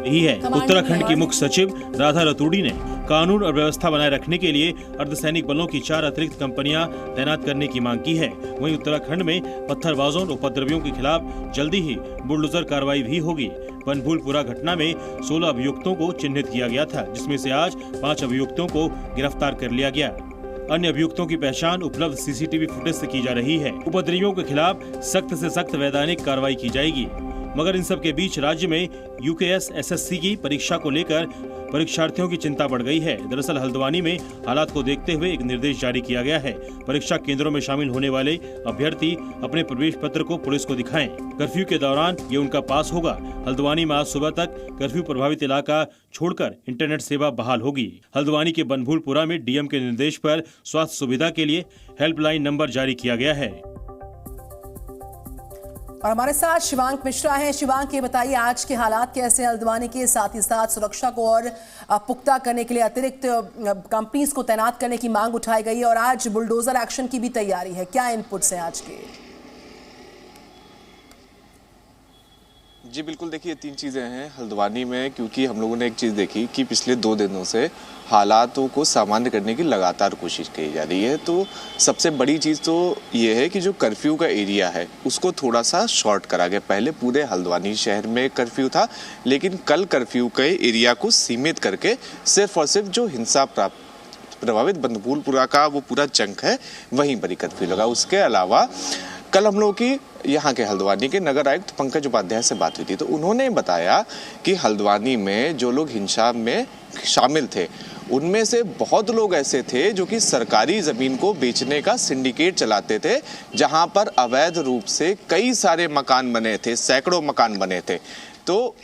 यही है। उत्तराखंड की मुख्य सचिव राधा रतूड़ी ने कानून और व्यवस्था बनाए रखने के लिए अर्धसैनिक बलों की 4 अतिरिक्त कंपनियां तैनात करने की मांग की है। वहीं उत्तराखंड में पत्थरबाजों और उपद्रवियों के खिलाफ जल्दी ही बुलडोजर कार्रवाई भी होगी। बनभूलपुरा घटना में 16 अभियुक्तों को चिन्हित किया गया था, जिसमें से आज 5 अभियुक्तों को गिरफ्तार कर लिया गया। अन्य अभियुक्तों की पहचान उपलब्ध सीसीटीवी फुटेज से की जा रही है। उपद्रवियों के खिलाफ सख्त से सख्त वैधानिक कार्रवाई की जाएगी। मगर इन सब के बीच राज्य में यूकेएस एसएससी की परीक्षा को लेकर परीक्षार्थियों की चिंता बढ़ गई है। दरअसल हल्द्वानी में हालात को देखते हुए एक निर्देश जारी किया गया है। परीक्षा केंद्रों में शामिल होने वाले अभ्यर्थी अपने प्रवेश पत्र को पुलिस को दिखाएं। कर्फ्यू के दौरान ये उनका पास होगा। हल्द्वानी में आज सुबह तक कर्फ्यू प्रभावित इलाका छोड़कर इंटरनेट सेवा बहाल होगी। हल्द्वानी के बनभूलपुरा में डीएम के निर्देश पर स्वास्थ्य सुविधा के लिए हेल्पलाइन नंबर जारी किया गया है। और हमारे साथ शिवांक मिश्रा हैं। शिवांक, ये बताइए आज के हालात कैसे हल्द्वानी के, साथ ही साथ सुरक्षा को और पुख्ता करने के लिए अतिरिक्त कंपनीज को तैनात करने की मांग उठाई गई है और आज बुलडोजर एक्शन की भी तैयारी है, क्या इनपुट्स हैं आज के? जी बिल्कुल, देखिए 3 चीज़ें हैं हल्द्वानी में, क्योंकि हम लोगों ने एक चीज़ देखी कि पिछले 2 दिनों से हालातों को सामान्य करने की लगातार कोशिश की जा रही है। तो सबसे बड़ी चीज़ तो ये है कि जो कर्फ्यू का एरिया है उसको थोड़ा सा शॉर्ट करा गया। पहले पूरे हल्द्वानी शहर में कर्फ्यू था, लेकिन कल कर्फ्यू के एरिया को सीमित करके सिर्फ और सिर्फ जो हिंसा प्रभावित बनभूलपुरा का वो पूरा चंक है वहीं पर ही कर्फ्यू लगा। उसके अलावा कल हम लोगों की यहाँ के हल्द्वानी के नगर आयुक्त पंकज उपाध्याय से बात हुई थी, तो उन्होंने बताया कि हल्द्वानी में जो लोग हिंसा में शामिल थे उनमें से बहुत लोग ऐसे थे जो कि सरकारी ज़मीन को बेचने का सिंडिकेट चलाते थे, जहाँ पर अवैध रूप से कई सारे मकान बने थे, सैकड़ों मकान बने थे। तो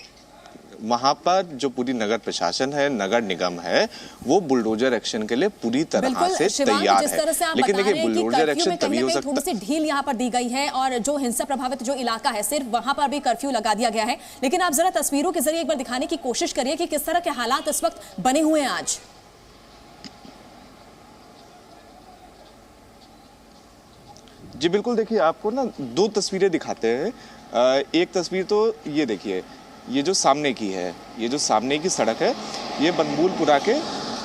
वहाँ पर जो पूरी नगर प्रशासन है, नगर निगम है, वो बुलडोजर एक्शन के लिए पूरी तरह से तैयार है। लेकिन देखिए बुलडोजर एक्शन तभी हो सकता है, थोड़ी सी ढील यहाँ पर दी गई है और जो हिंसा प्रभावित जो इलाका है सिर्फ वहाँ पर भी कर्फ्यू लगा दिया गया है। लेकिन आप जरा तस्वीरों के जरिए एक बार दिखाने की कोशिश करिए कि किस तरह के हालात इस वक्त बने हुए हैं आज। जी बिल्कुल, देखिए आपको ना 2 तस्वीरें दिखाते हैं। एक तस्वीर तो ये देखिए, ये जो सामने की है, ये जो सामने की सड़क है, ये बनभूलपुरा के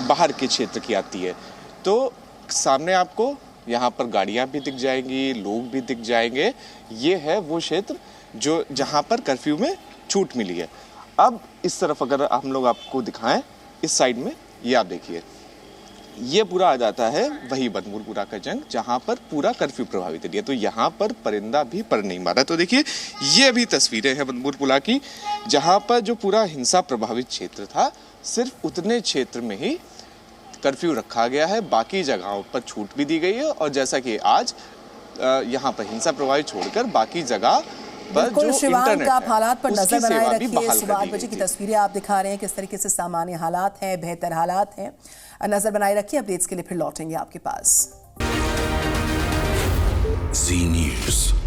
बाहर के क्षेत्र की आती है। तो सामने आपको यहाँ पर गाड़ियाँ भी दिख जाएंगी, लोग भी दिख जाएंगे। ये है वो क्षेत्र जो जहाँ पर कर्फ्यू में छूट मिली है। अब इस तरफ अगर हम लोग आपको दिखाएं, इस साइड में ये आप देखिए, ये पूरा आ जाता है वही बनभूलपुरा का जंग जहाँ पर पूरा कर्फ्यू प्रभावित एरिया। तो यहाँ पर परिंदा भी पर नहीं मारा। तो देखिए ये भी तस्वीरें हैं बनभूलपुरा की, जहाँ पर जो पूरा हिंसा प्रभावित क्षेत्र था सिर्फ उतने क्षेत्र में ही कर्फ्यू रखा गया है, बाकी जगहों पर छूट भी दी गई है। और जैसा कि आज यहाँ पर हिंसा प्रभावित छोड़कर बाकी जगह बिल्कुल शिवांक, आप हालात पर नजर बनाए रखिए। सुबह 8 बजे की तस्वीरें आप दिखा रहे हैं, किस तरीके से सामान्य हालात हैं, बेहतर हालात हैं। नजर बनाए रखिए, अपडेट्स के लिए फिर लौटेंगे आपके पास। जी न्यूज़।